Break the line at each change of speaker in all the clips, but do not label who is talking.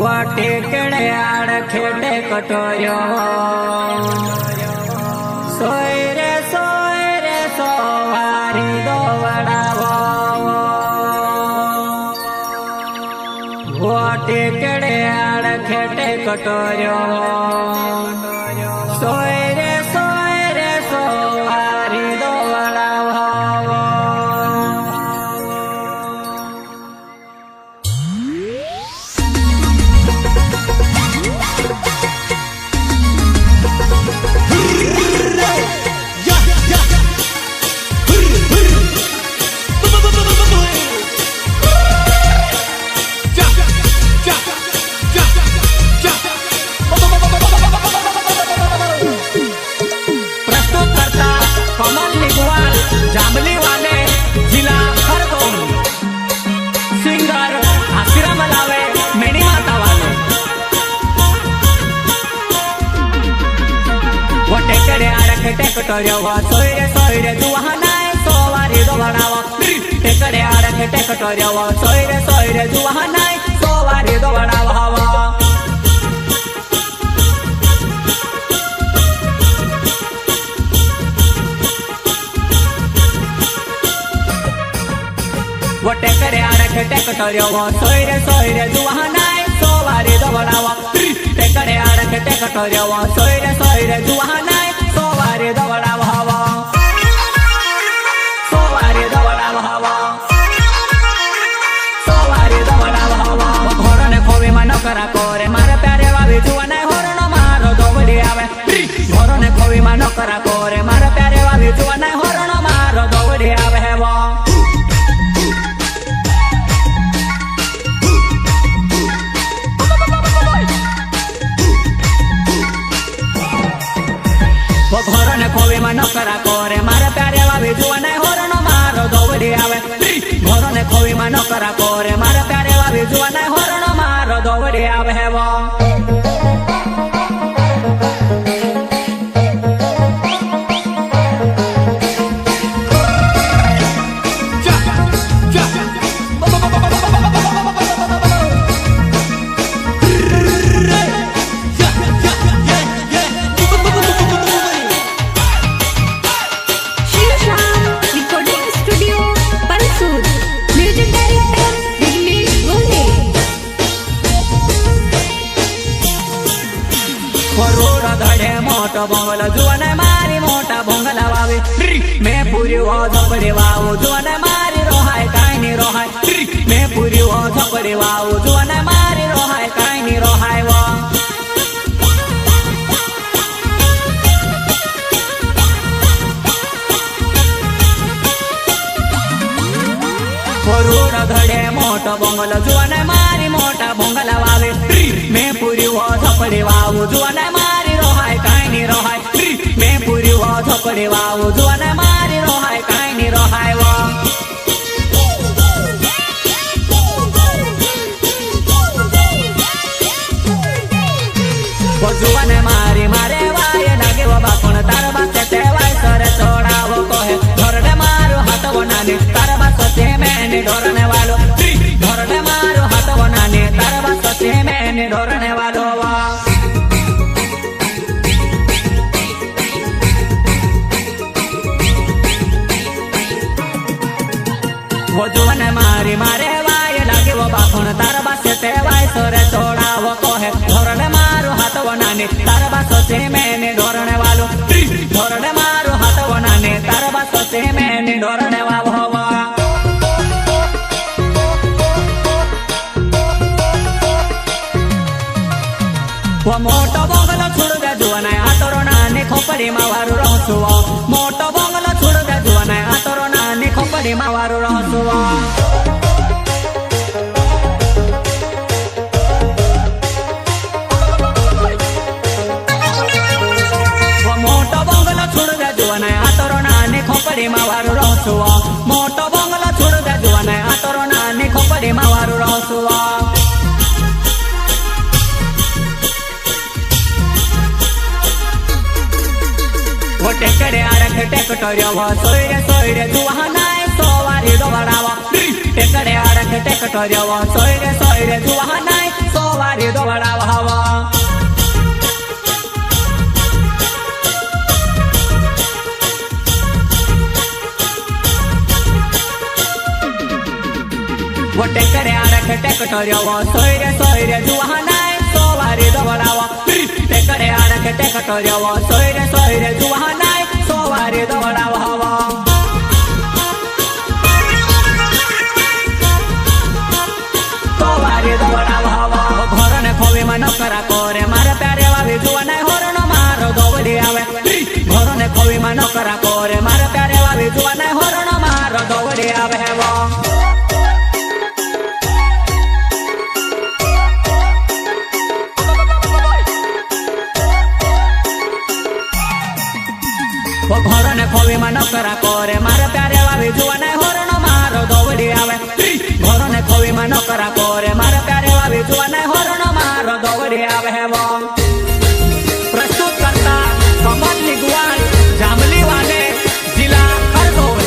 वाटे केड़े आड़ खेटे कटोरियो सोई रे सोवारी दो वड़ावो वाटे केड़े आड़ खेटे कटोरियो सोई रे सोवारी दो वड़ावो जामली वाले जिला खरगोन सिंगर आसिरा मलावे मेनी माता वाले वो टेकड़े आड़क टेकटोरियो वो सोई रे जुवानाय सोवारी दो वड़ावा टेकड़े आड़क टेकटोरियो वो सोई रे जुवानाय सोवारी दो वड़ावा वो टेकरे आड़क टेकटोरियो वो सोई रे जुवानाय सोवारी दो वड़ावा टेकरे आड़क टेकटोरियो वो सोई रे जुवानाय सोवारी दो वड़ावा सोवारी दो वड़ावा सोवारी दो वड़ावा घोड़ो ने खोवी में नौकरा कोरे मारे प्यारे वावी जुवानाय होरणो मारो दौड़ी आवे घोड़ो ने खोवी में नौकरा कोरे मारे प्यारे वावी जुवानाय होरणो मारो दौड़ी आवे वो घोर ने खोवी में नौकरा कोरे मारे प्यारे वावी जुवानाय होरणो मारो दौड़ी आवे घोर ने खोवी में नौकरा कोरे मारे प्यारे वावी जुवानाय होरणो मारो दौड़ी आवे वो मोटो बोंगला जुवानाय मारी मोटा बोंगला वावे मैं पूरी वो झपड़ी वावो जुवानाय मारी रोहाय काई नी रोहाय मैं पूरी वो झपड़ी वावो जुवानाय मारी रोहाय काई नी रोहाय वो करोड़ धड़े मोटो बोंगला जुवानाय मारी मोटा बोंगला वावे मैं पूरी वो झपड़ी वावो जुवानाय मारी रोहाय काई नी रोहाय मैं पूरी वो झपड़ी वावो जुवानाय मारी रोहाय काई नी रोहाय वो जुवानाय मारी मारे वाय लागे वो बाकोण तार बासे ते वाय सरे छोड़ावो कोहे घोरडे मारो हाथ वो नाने तार बासो ते मैंने ढोरने वालो घोरडे मारो हाथ वो नाने तार बासो ते मैंने ढोरने वालो वो जुवानाय मारी मारे वाय लागे वो बाकोण तार बासे ते वाय सरे छोड़ावो कोहे घोरडे मारो हाथ वो नाने तार बासो ते मैंने ढोरने वालो घोरडे मारो हाथ वो नाने तार बासो ते मैंने ढोरने वालो वो मोटो बोंगलो छुड़ दे जुवानाय आतरो नानी खोपड़ी मावारू रहसुवा मोटो बोंगलो छुड़ दे जुवानाय आतरो नानी खोपड़ी मावारू रहसुवा वो मोटो बोंगलो छुड़ दे जुवानाय आतरो नानी खोपड़ी मावारू रहसुवा मोटो बोंगलो छुड़ दे जुवानाय आतरो नानी खोपड़ी मावारू रहसुवा वो टेकड़े आड़क टेकटोरियो वो सोई रे जुवानाय सोवारी दो वड़ावा टेकड़े आड़क टेकटोर्यो सोयरे सोयरे जुवा नाय सोवारी दौड़ाव हवा वो टेकरे आरख टेकटोर्यो सोयरे सोयरे जुवा नाय सोवारी दौड़ाव टेकरे आरख टेकटोर्यो सोयरे सोयरे जुवा नाय सोवारी दौड़ाव हवा घर ने खोवी में नौकरा करे मारे प्यारे वावी जुआ नहीं होरण मारो दौड़ी आवे घर ने खोवी में नौकरा करे मारे प्यारे वावी जुआ नहीं होरण मारो दौड़ी आवे वो घर ने खोवी में नौकरा करे मारे प्यारे वावी जुआ नहीं होरण मारो दौड़ी आवे घर ने खोवी में नौकरा करे मारे प्यारे वावी जुआ नहीं होरण मारो दौड़ी आवे वो प्रस्तुत करता कमल निगवाल जामली वाले जिला खरगोन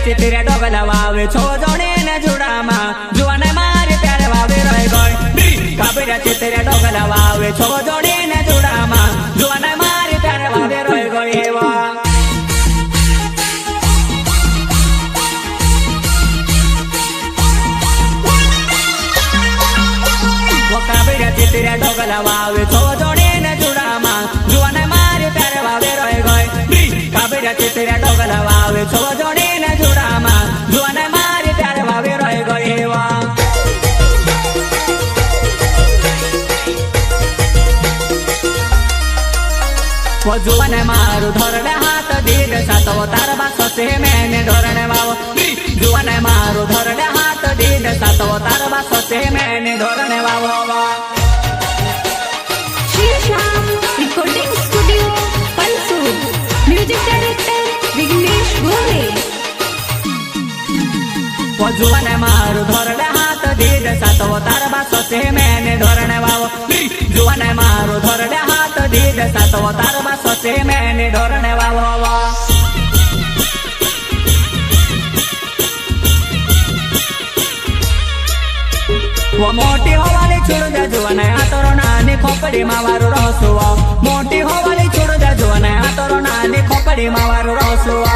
चित्रे डोगला वावे छो जोड़े ने जुड़ामा जुआ ने मारे प्यारे वावे रह गए काबेरा चित्रे डोगला वावे छो जोड़े ने जुड़ामा जुआ ने मारे प्यारे वावे रह गए वो काबेरा चित्रे डोगला वावे छो जोड़े ने जुड़ामा जुआ ने मारे प्यारे वावे रह गए काबेरा चित्रे डोगला वावे छो जोड़े वो जुआ ने मारू धरने हाथ दीद सातो तार बासो से मैंने धरने वाव जुआ ने मारू धरने हाथ दीद सातो तार बासो से मैंने धरने वाव
रिकॉर्डिंग स्टूडियो पलसू म्यूजिक डायरेक्टर विघ्नेश गोरे
वो जुआ ने मारू धरने हाथ दीद सातो तार बासो से मैंने धरने वाव जुआ ने मारू धरने हाथ दीद सातो तार बासो से मैंने धरने वाव वो मोटी होवाली छोड़ जा जुआ ने आतरो नानी खोपड़ी मावारू रहसुआ मोटी होवाली छोड़ जा जुआ ने आतरो नानी खोपड़ी मावारू रहसुआ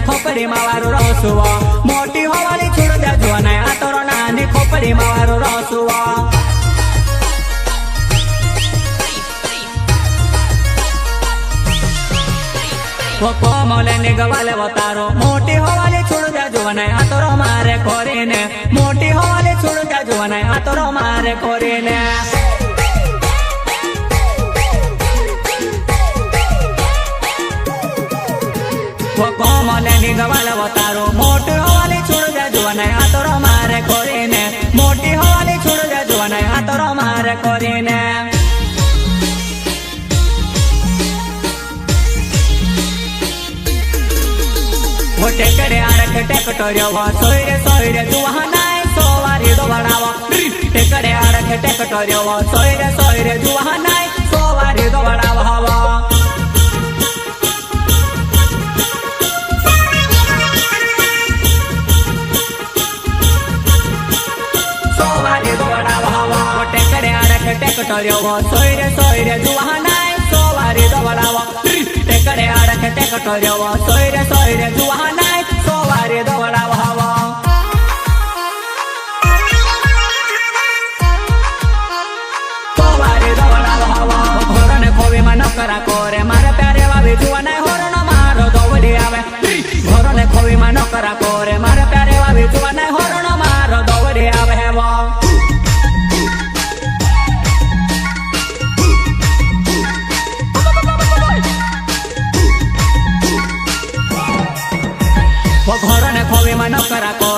खोपड़ी मावारू रहसुआ मोटी होवाली छोड़ जा जुआ ने आतरो नानी खोपड़ी मावारू रहसुआ वो कोमले निगवाले वो तारो मोटी होवाली छोड़ जा जुआ ने आतरो मारे कोरीने मोटी होवाली छोड़ जा जुआ ने आतरो मारे कोरीने वो कोमले निगवाले वो तारो मोटी होवाली छोड़ जा जुआ ने आतरो मारे कोरीने मोटी होवाली छोड़ जा जुआ ने आतरो मारे कोरीने वो टेकरे आरख टेकटोर्यो सोयरे सोयरे जुआ नाय सोवारी दौड़ाव टेकरे आरख टेकटोर्यो सोयरे सोयरे जुआ नाय सोवारी दौड़ाव हवा टेकटोर्यो सोयरे सोयरे जुआ नाय सोवारी दौड़ाव टेकरे आरख टेकटोर्यो सोयरे सोयरे जुआ नाय सोवारी दौड़ाव हवा सोवारी दौड़ाव हवा घोड़ा ने खोवी में नौकरा करे मारे प्यारे वावी जुआ नाय होरण मारो दौड़ी आवे घोड़ा ने खोवी में नौकरा करे मारे प्यारे वावी जुआ नाय होरण मारो दौड़ी आवे वो મનો કરા કો